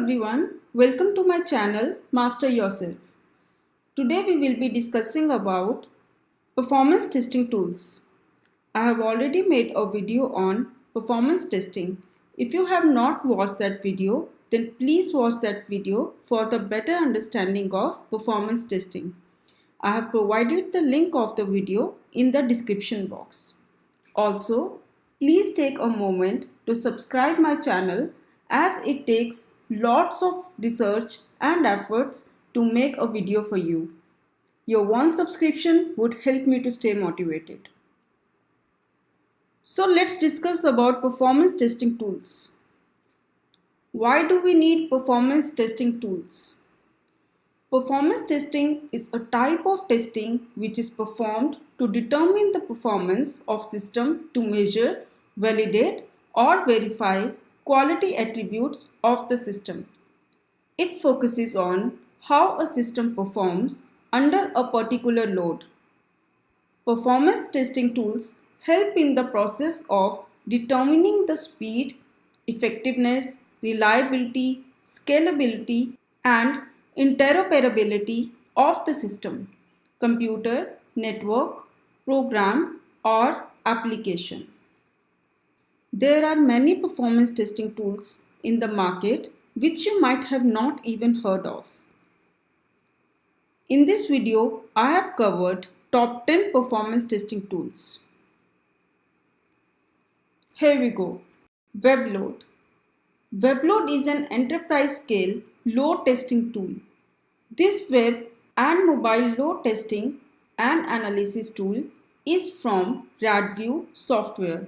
everyone, welcome to my channel Master Yourself. Today we will be discussing about performance testing tools. I have already made a video on performance testing. If you have not watched that video, then please watch that video for the better understanding of performance testing. I have provided the link of the video in the description box. Also, please take a moment to subscribe my channel as it takes lots of research and efforts to make a video for you. Your one subscription would help me to stay motivated. So let's discuss about performance testing tools. Why do we need performance testing tools? Performance testing is a type of testing which is performed to determine the performance of system to measure, validate or verify quality attributes of the system. It focuses on how a system performs under a particular load. Performance testing tools help in the process of determining the speed, effectiveness, reliability, scalability, and interoperability of the system, computer, network, program, or application. There are many performance testing tools in the market which you might have not even heard of. In this video, I have covered top 10 performance testing tools. Here we go. WebLoad. WebLoad is an enterprise scale load testing tool. This web and mobile load testing and analysis tool is from RadView software.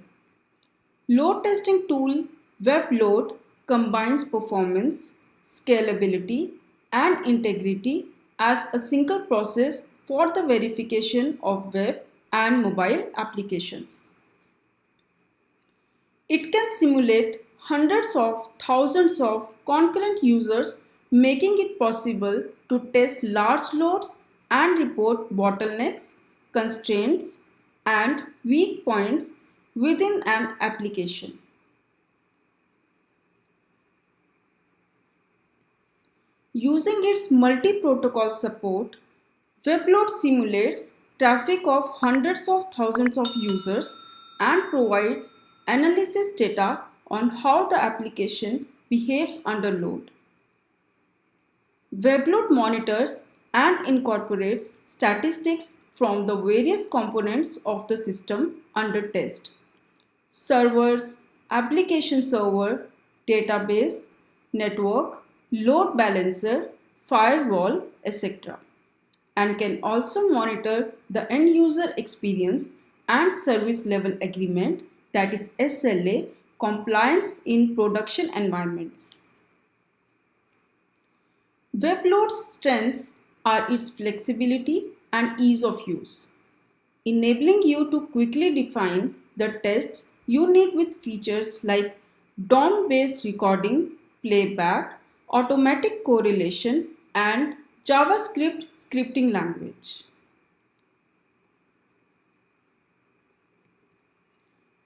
Load testing tool WebLoad combines performance, scalability, and integrity as a single process for the verification of web and mobile applications. It can simulate hundreds of thousands of concurrent users, making it possible to test large loads and report bottlenecks, constraints, and weak points within an application. Using its multi-protocol support, WebLoad simulates traffic of hundreds of thousands of users and provides analysis data on how the application behaves under load. WebLoad monitors and incorporates statistics from the various components of the system under test: servers, application server, database, network, load balancer, firewall, etc., and can also monitor the end user experience and service level agreement, that is SLA, compliance in production environments. WebLoad's strengths are its flexibility and ease of use, enabling you to quickly define the tests you need with features like DOM-based recording, playback, automatic correlation, and JavaScript scripting language.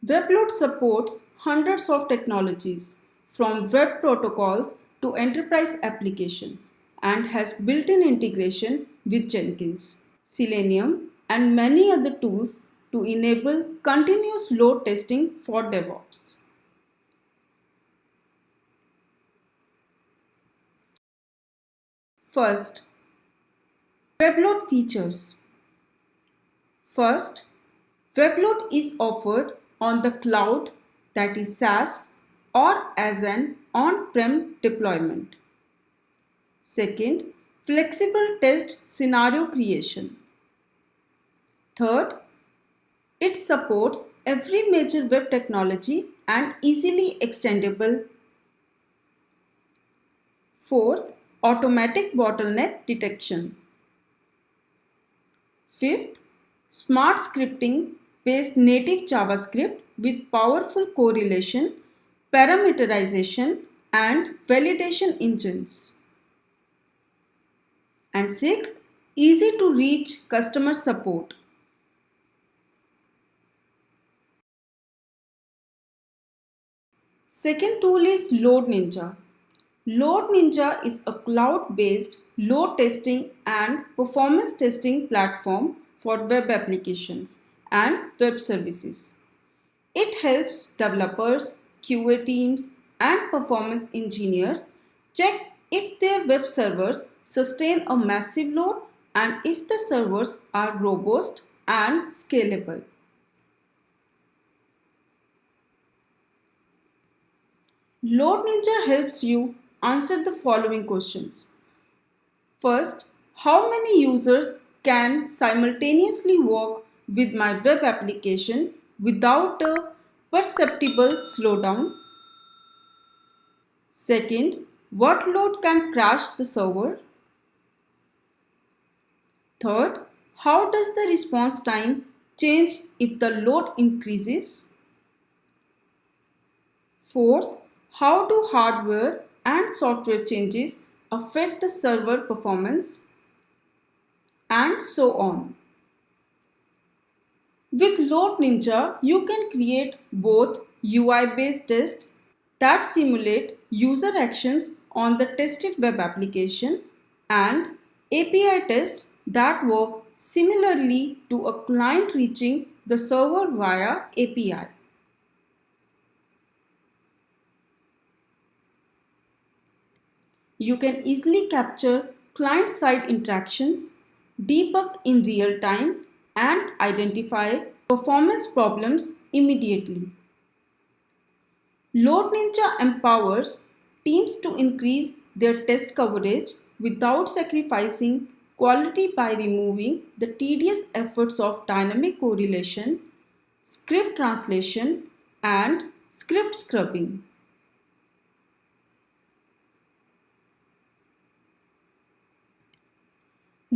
WebLoad supports hundreds of technologies, from web protocols to enterprise applications, and has built-in integration with Jenkins, Selenium, and many other tools to enable continuous load testing for DevOps. First, WebLoad features. First, WebLoad is offered on the cloud, that is SaaS, or as an on-prem deployment. Second, flexible test scenario creation. Third, it supports every major web technology and easily extendable. Fourth, automatic bottleneck detection. Fifth, smart scripting based native JavaScript with powerful correlation, parameterization, and validation engines. And sixth, easy to reach customer support. Second tool is Load Ninja. Load Ninja is a cloud-based load testing and performance testing platform for web applications and web services. It helps developers, QA teams, and performance engineers check if their web servers sustain a massive load and if the servers are robust and scalable. Load Ninja helps you answer the following questions. First, how many users can simultaneously work with my web application without a perceptible slowdown? Second, what load can crash the server? Third, how does the response time change if the load increases? Fourth, how do hardware and software changes affect the server performance? And so on. With Load Ninja, you can create both UI-based tests that simulate user actions on the tested web application and API tests that work similarly to a client reaching the server via API. You can easily capture client-side interactions, debug in real time, and identify performance problems immediately. Load Ninja empowers teams to increase their test coverage without sacrificing quality by removing the tedious efforts of dynamic correlation, script translation, and script scrubbing.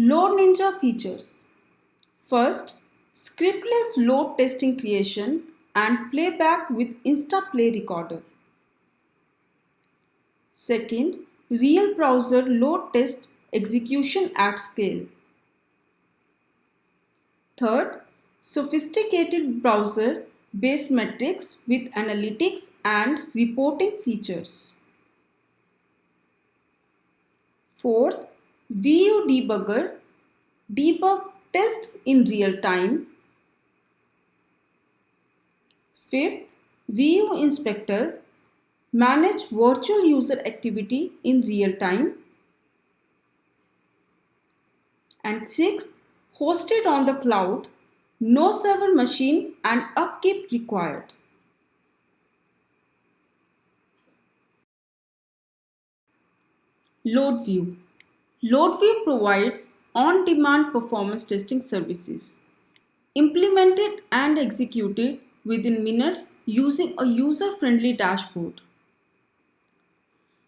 Load Ninja features. First, scriptless load testing creation and playback with InstaPlay recorder. Second, real browser load test execution at scale. Third, sophisticated browser based metrics with analytics and reporting features. Fourth, VU debugger debug tests in real time. Fifth, VU inspector manage virtual user activity in real time. And sixth, hosted on the cloud, no server machine and upkeep required. LoadView. LoadView provides on-demand performance testing services, implemented and executed within minutes using a user-friendly dashboard.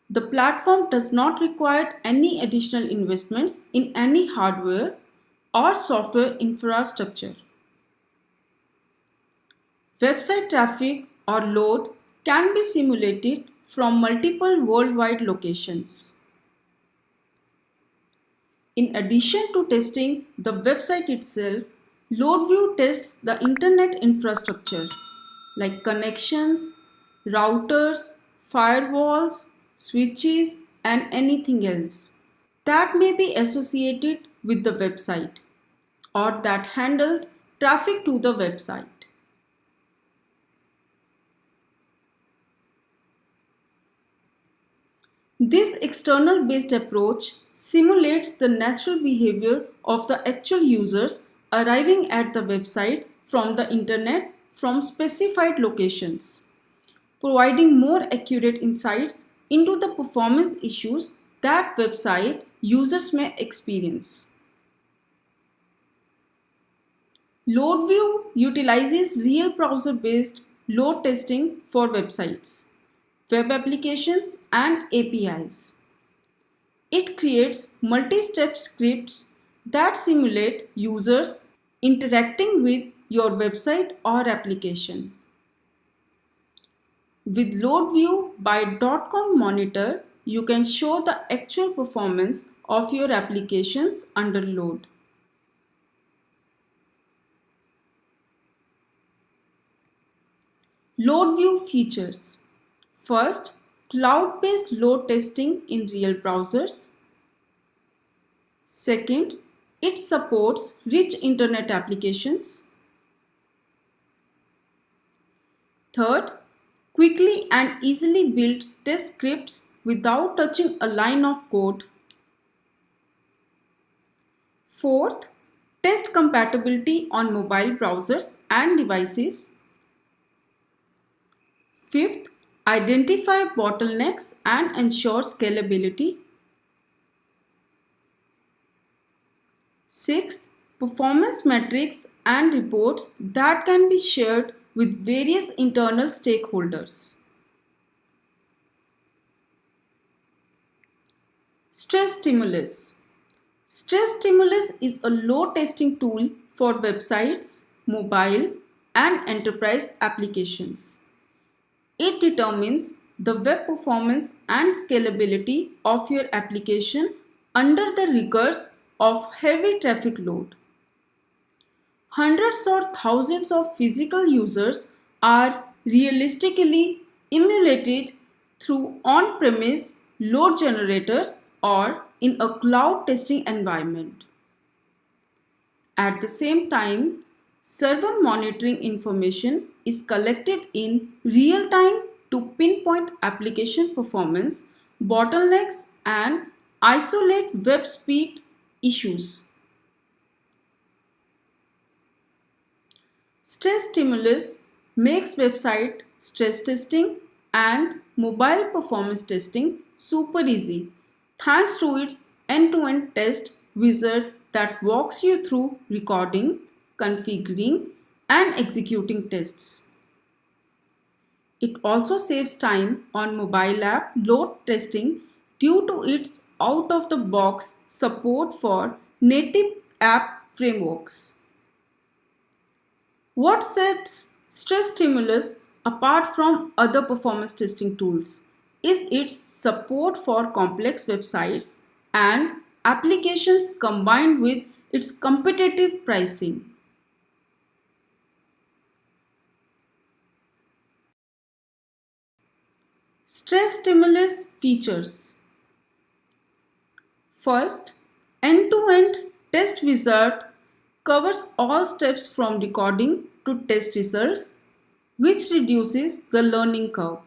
The platform does not require any additional investments in any hardware or software infrastructure. Website traffic or load can be simulated from multiple worldwide locations. In addition to testing the website itself, LoadView tests the internet infrastructure like connections, routers, firewalls, switches, and anything else that may be associated with the website or that handles traffic to the website. This external based approach simulates the natural behavior of the actual users arriving at the website from the internet from specified locations, providing more accurate insights into the performance issues that website users may experience. LoadView utilizes real browser-based load testing for websites, web applications, and APIs. It creates multi-step scripts that simulate users interacting with your website or application. With LoadView by .com Monitor, you can show the actual performance of your applications under load. LoadView features. First, cloud-based load testing in real browsers. Second, it supports rich internet applications. Third, quickly and easily build test scripts without touching a line of code. Fourth, test compatibility on mobile browsers and devices. Fifth, identify bottlenecks and ensure scalability. Sixth, performance metrics and reports that can be shared with various internal stakeholders. Stress Stimulus. Stress Stimulus is a load testing tool for websites, mobile, and enterprise applications. It determines the web performance and scalability of your application under the rigors of heavy traffic load. Hundreds or thousands of physical users are realistically emulated through on-premise load generators or in a cloud testing environment. At the same time, server monitoring information is collected in real time to pinpoint application performance, bottlenecks, and isolate web speed issues. Stress Stimulus makes website stress testing and mobile performance testing super easy thanks to its end-to-end test wizard that walks you through recording, configuring, and executing tests. It also saves time on mobile app load testing due to its out-of-the-box support for native app frameworks. What sets Stress Stimulus apart from other performance testing tools is its support for complex websites and applications combined with its competitive pricing. Stress Stimulus features. First, end-to-end test wizard covers all steps from recording to test results, which reduces the learning curve.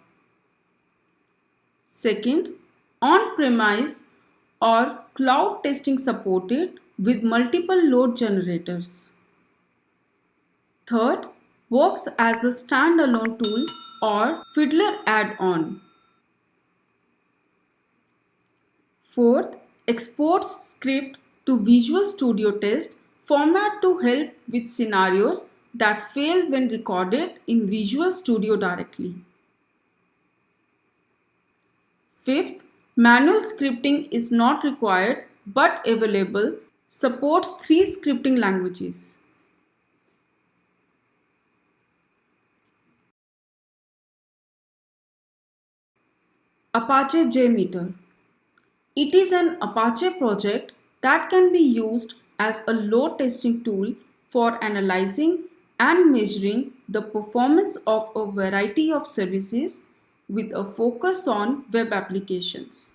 Second, on-premise or cloud testing supported with multiple load generators. Third, works as a standalone tool or Fiddler add-on. Fourth, exports script to Visual Studio Test format to help with scenarios that fail when recorded in Visual Studio directly. Fifth, manual scripting is not required but available, supports 3 scripting languages. Apache JMeter. It is an Apache project that can be used as a load testing tool for analyzing and measuring the performance of a variety of services with a focus on web applications.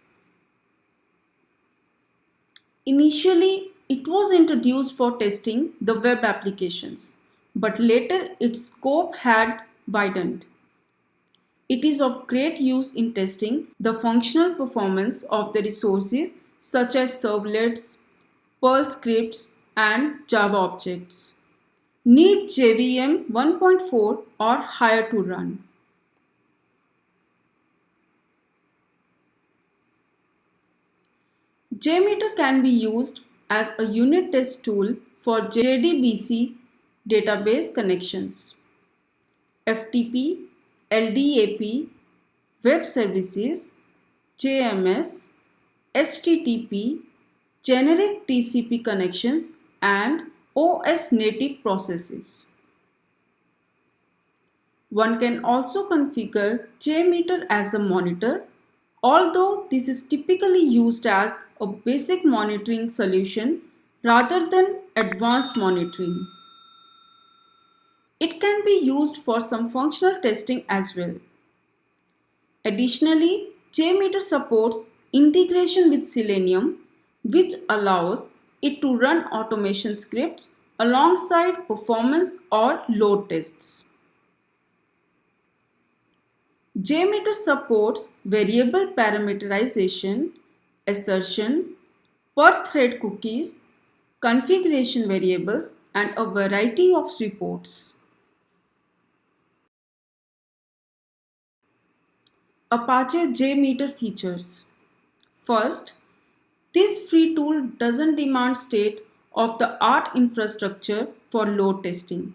Initially, it was introduced for testing the web applications, but later its scope had widened. It is of great use in testing the functional performance of the resources such as servlets, Perl scripts, and Java objects. Need JVM 1.4 or higher to run. JMeter can be used as a unit test tool for JDBC database connections, FTP, LDAP, web services, JMS, HTTP, generic TCP connections, and OS native processes. One can also configure JMeter as a monitor, although this is typically used as a basic monitoring solution rather than advanced monitoring. It can be used for some functional testing as well. Additionally, JMeter supports integration with Selenium, which allows it to run automation scripts alongside performance or load tests. JMeter supports variable parameterization, assertion, per thread cookies, configuration variables, and a variety of reports. Apache JMeter features. First, this free tool doesn't demand state-of-the-art infrastructure for load testing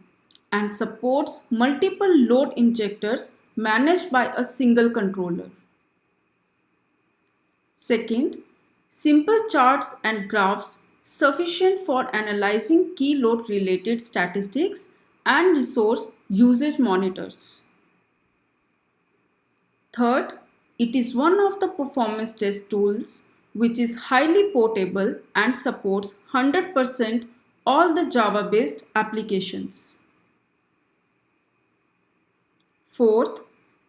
and supports multiple load injectors managed by a single controller. Second, simple charts and graphs sufficient for analyzing key load related statistics and resource usage monitors. Third, it is one of the performance test tools which is highly portable and supports 100% all the Java-based applications. Fourth,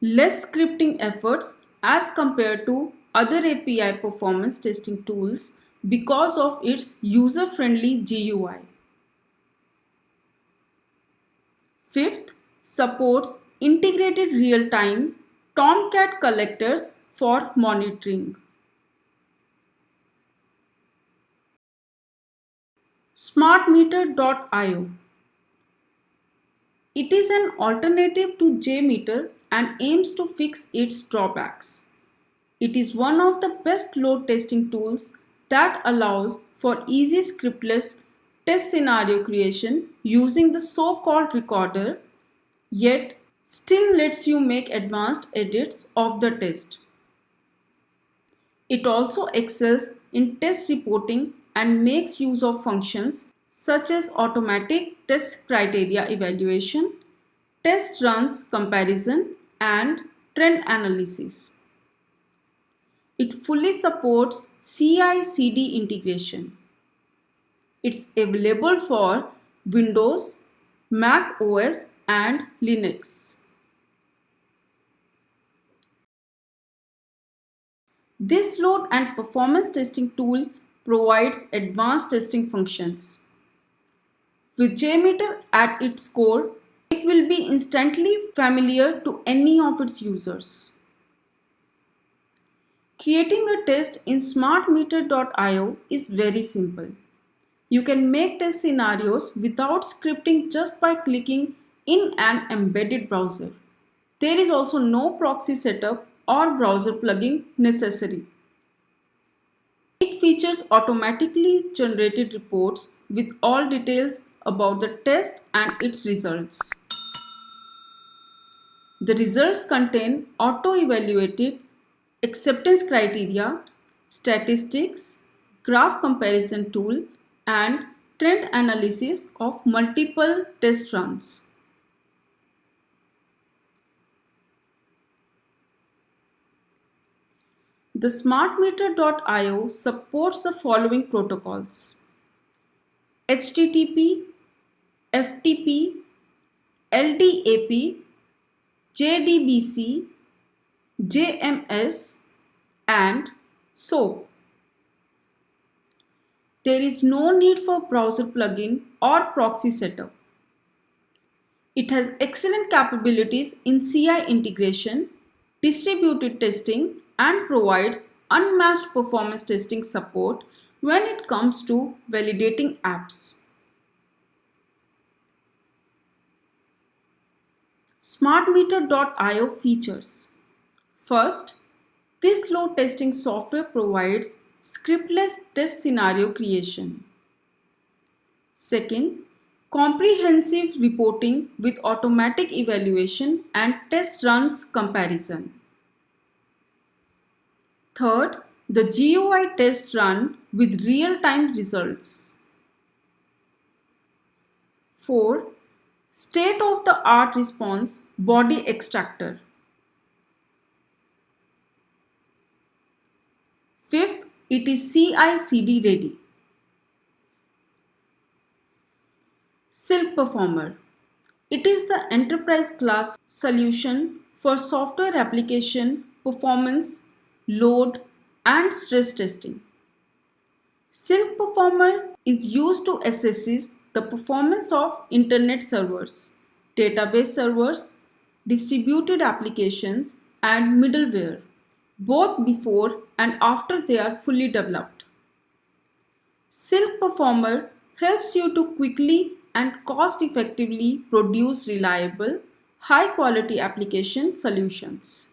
less scripting efforts as compared to other API performance testing tools because of its user-friendly GUI. Fifth, supports integrated real-time Tomcat collectors for monitoring. SmartMeter.io. It is an alternative to JMeter and aims to fix its drawbacks. It is one of the best load testing tools that allows for easy scriptless test scenario creation using the so-called recorder, yet still lets you make advanced edits of the test. It also excels in test reporting and makes use of functions such as automatic test criteria evaluation, test runs comparison, and trend analysis. It fully supports CI/CD integration. It's available for Windows, Mac OS, and Linux. This load and performance testing tool provides advanced testing functions. With JMeter at its core, it will be instantly familiar to any of its users. Creating a test in SmartMeter.io is very simple. You can make test scenarios without scripting just by clicking in an embedded browser. There is also no proxy setup or browser plugin necessary. It features automatically generated reports with all details about the test and its results. The results contain auto-evaluated acceptance criteria, statistics, graph comparison tool, and trend analysis of multiple test runs. The SmartMeter.io supports the following protocols: HTTP, FTP, LDAP, JDBC, JMS, and SOAP. There is no need for browser plugin or proxy setup. It has excellent capabilities in CI integration, distributed testing, and provides unmatched performance testing support when it comes to validating apps. SmartMeter.io features. First, this load testing software provides scriptless test scenario creation. Second, comprehensive reporting with automatic evaluation and test runs comparison. Third, the GUI test run with real-time results. 4. State-of-the-art response body extractor. Fifth, it is CI/CD ready. Silk Performer. It is the enterprise class solution for software application performance load, and stress testing. Silk Performer is used to assess the performance of internet servers, database servers, distributed applications, and middleware, both before and after they are fully developed. Silk Performer helps you to quickly and cost effectively produce reliable, high quality application solutions.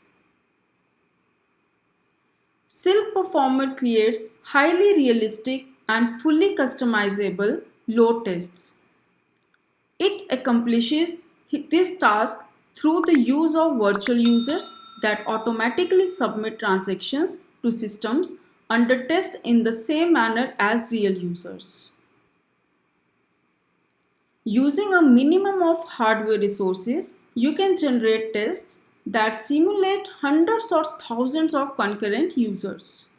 Silk Performer creates highly realistic and fully customizable load tests. It accomplishes this task through the use of virtual users that automatically submit transactions to systems under test in the same manner as real users. Using a minimum of hardware resources, you can generate tests that simulate hundreds or thousands of concurrent users.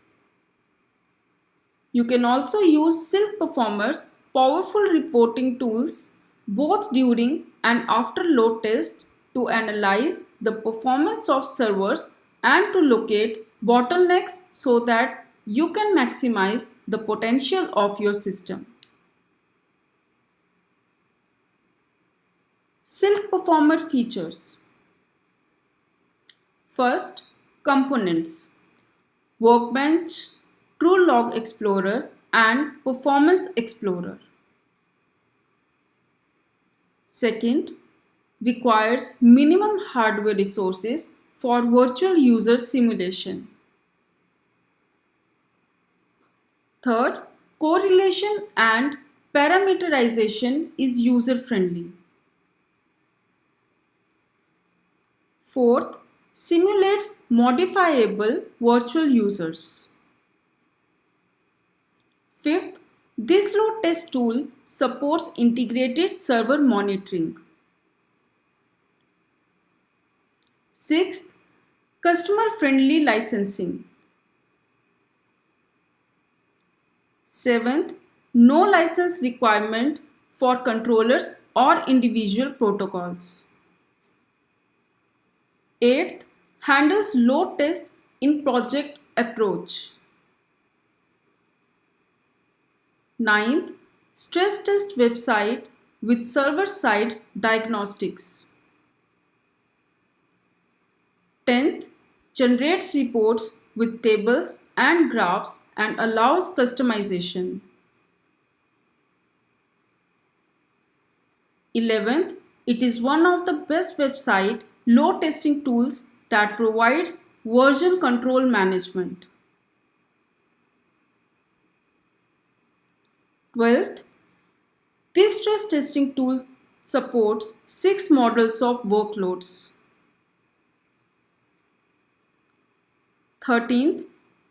You can also use Silk Performer's powerful reporting tools both during and after load tests to analyze the performance of servers and to locate bottlenecks so that you can maximize the potential of your system. Silk Performer features. First, components. Workbench, TrueLog Explorer, and Performance Explorer. Second, requires minimum hardware resources for virtual user simulation. Third, correlation and parameterization is user-friendly. Fourth, simulates modifiable virtual users. Fifth, this load test tool supports integrated server monitoring. Sixth, customer-friendly licensing. Seventh, no license requirement for controllers or individual protocols. Eighth, handles load test in project approach. Ninth, stress test website with server-side diagnostics. 10th, generates reports with tables and graphs and allows customization. 11th, it is one of the best website load testing tools that provides version control management. 12th, this stress testing tool supports 6 models of workloads. 13th,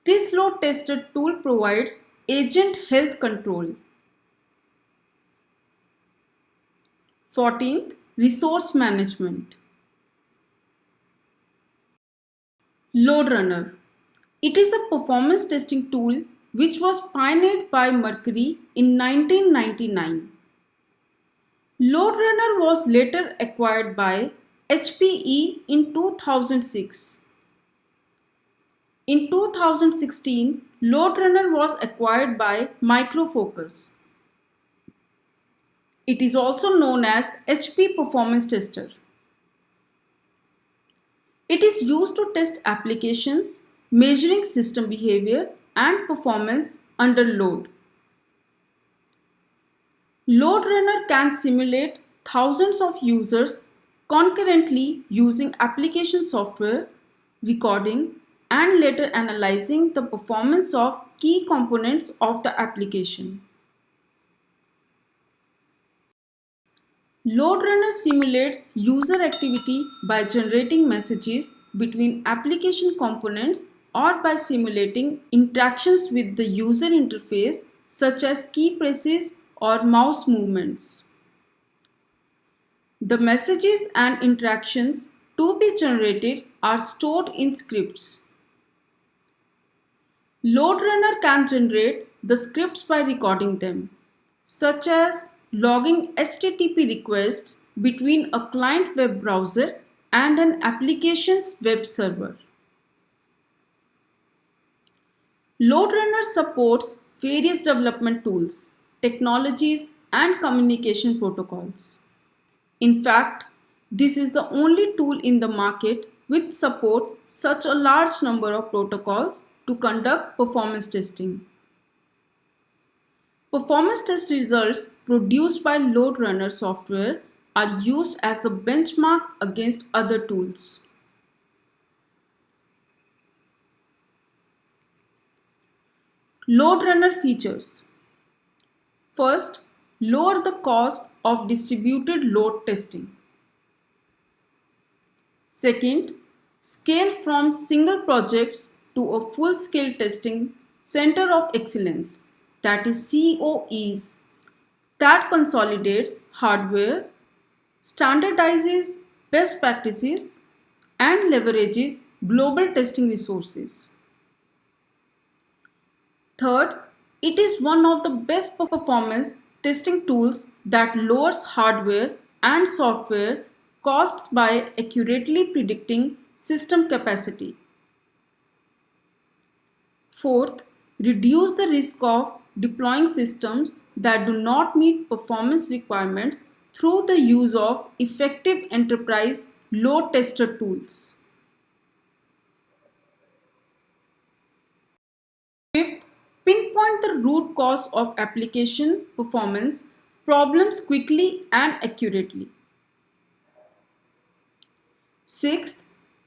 this load tester tool provides agent health control. 14th, resource management. LoadRunner. It is a performance testing tool which was pioneered by Mercury in 1999. LoadRunner was later acquired by HPE in 2006. In 2016, LoadRunner was acquired by Micro Focus. It is also known as HP Performance Tester. It is used to test applications, measuring system behavior and performance under load. LoadRunner can simulate thousands of users concurrently using application software, recording, and later analyzing the performance of key components of the application. LoadRunner simulates user activity by generating messages between application components or by simulating interactions with the user interface such as key presses or mouse movements. The messages and interactions to be generated are stored in scripts. LoadRunner can generate the scripts by recording them, such as logging HTTP requests between a client web browser and an application's web server. LoadRunner supports various development tools, technologies, and communication protocols. In fact, this is the only tool in the market which supports such a large number of protocols to conduct performance testing. Performance test results produced by LoadRunner software are used as a benchmark against other tools. LoadRunner features. First, lower the cost of distributed load testing. Second, scale from single projects to a full-scale testing center of excellence, that is COEs, that consolidates hardware, standardizes best practices, and leverages global testing resources. Third, it is one of the best performance testing tools that lowers hardware and software costs by accurately predicting system capacity. Fourth, reduce the risk of deploying systems that do not meet performance requirements through the use of effective enterprise load tester tools. Fifth, pinpoint the root cause of application performance problems quickly and accurately. Sixth,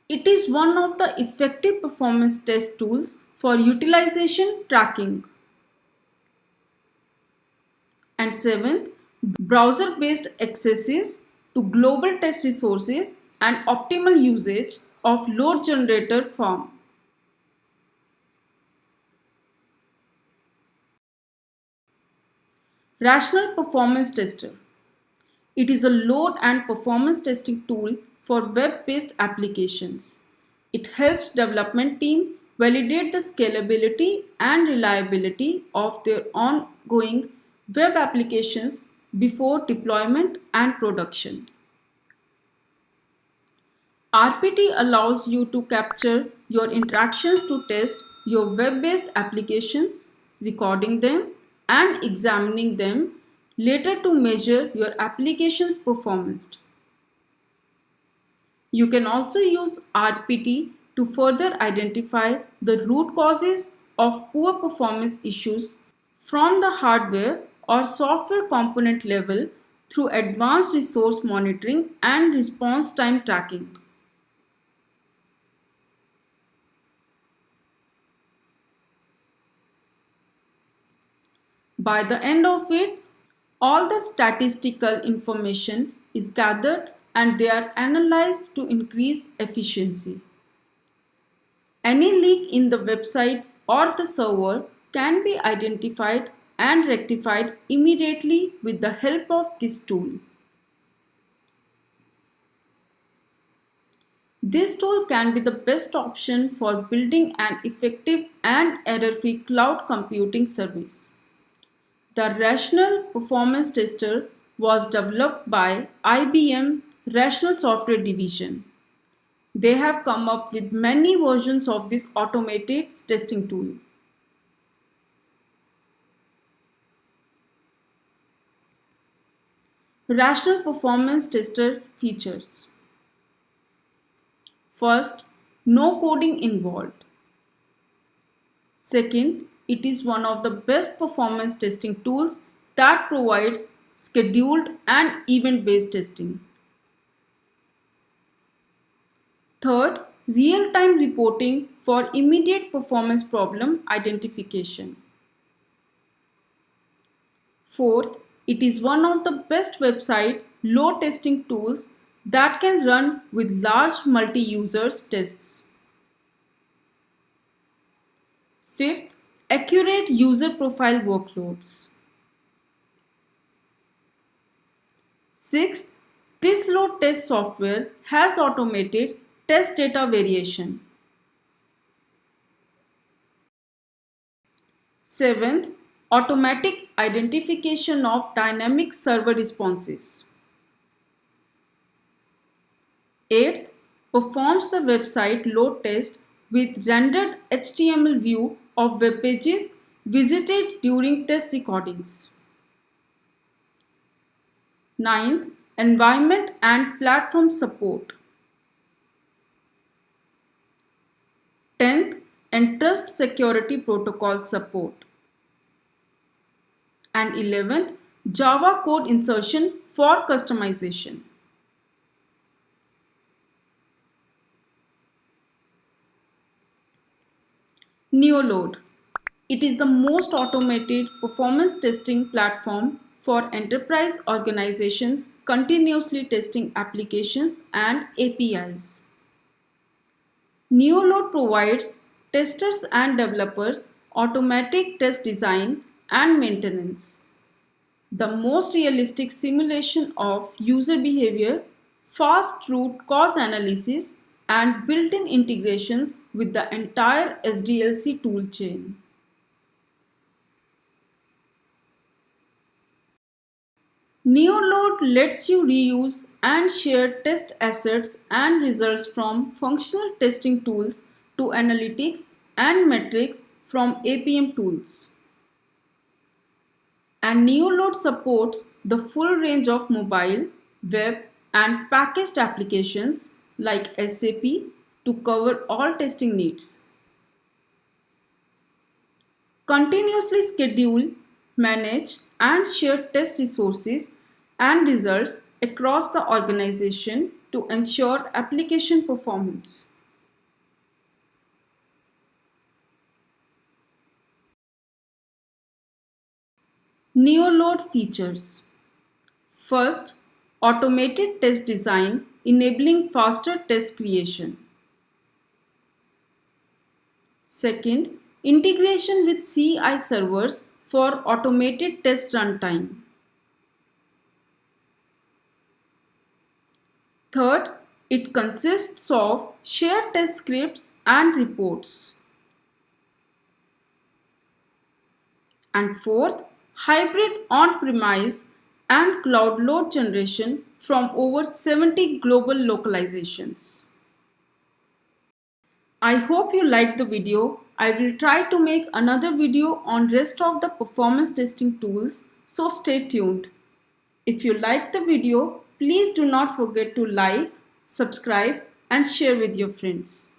it is one of the effective performance test tools for utilization tracking. And seventh, browser-based accesses to global test resources and optimal usage of load generator farm. Rational Performance Tester. It is a load and performance testing tool for web-based applications. It helps development team validate the scalability and reliability of their ongoing web applications before deployment and production. RPT allows you to capture your interactions to test your web-based applications, recording them and examining them later to measure your application's performance. You can also use RPT to further identify the root causes of poor performance issues from the hardware or software component level through advanced resource monitoring and response time tracking. By the end of it, all the statistical information is gathered and they are analyzed to increase efficiency. Any leak in the website or the server can be identified and rectified immediately with the help of this tool. This tool can be the best option for building an effective and error-free cloud computing service. The Rational Performance Tester was developed by IBM Rational Software Division. They have come up with many versions of this automated testing tool. Rational Performance Tester features. First, no coding involved. Second, it is one of the best performance testing tools that provides scheduled and event-based testing. Third, real-time reporting for immediate performance problem identification. Fourth, it is one of the best website load testing tools that can run with large multi-users tests. Fifth, accurate user profile workloads. Sixth, this load test software has automated test data variation. Seventh, automatic identification of dynamic server responses. Eighth, performs the website load test with rendered HTML view of web pages visited during test recordings. Ninth, environment and platform support. 10th, and trust security protocol support. And 11th, Java code insertion for customization. Neoload. It is the most automated performance testing platform for enterprise organizations continuously testing applications and APIs. Neoload provides testers and developers automatic test design and maintenance, the most realistic simulation of user behavior, fast root cause analysis, and built-in integrations with the entire SDLC toolchain. Neoload lets you reuse and share test assets and results from functional testing tools to analytics and metrics from APM tools. And Neoload supports the full range of mobile, web, and packaged applications like SAP to cover all testing needs. Continuously schedule, manage, and share test resources and results across the organization to ensure application performance. Neoload features. First, automated test design enabling faster test creation. Second, integration with CI servers for automated test runtime. Third, it consists of shared test scripts and reports. And fourth, hybrid on-premise and cloud load generation from over 70 global localizations. I hope you liked the video. I will try to make another video on rest of the performance testing tools, so stay tuned. If you liked the video, please do not forget to like, subscribe, and share with your friends.